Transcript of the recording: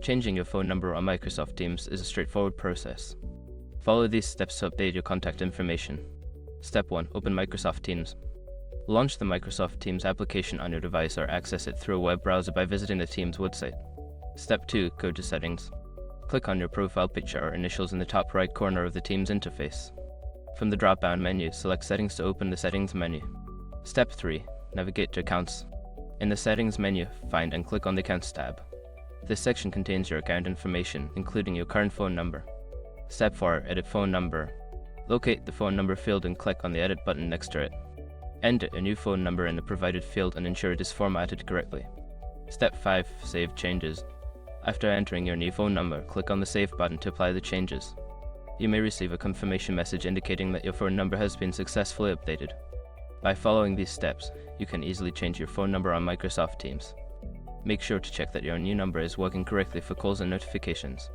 Changing your phone number on Microsoft Teams is a straightforward process. Follow these steps to update your contact information. Step 1. Open Microsoft Teams. Launch the Microsoft Teams application on your device or access it through a web browser by visiting the Teams website. Step 2. Go to Settings. Click on your profile picture or initials in the top right corner of the Teams interface. From the drop-down menu, select Settings to open the Settings menu. Step 3. Navigate to Accounts. In the Settings menu, find and click on the Accounts tab. This section contains your account information, including your current phone number. Step 4. Edit phone number. Locate the phone number field and click on the Edit button next to it. Enter a new phone number in the provided field and ensure it is formatted correctly. Step 5. Save changes. After entering your new phone number, click on the Save button to apply the changes. You may receive a confirmation message indicating that your phone number has been successfully updated. By following these steps, you can easily change your phone number on Microsoft Teams. Make sure to check that your new number is working correctly for calls and notifications.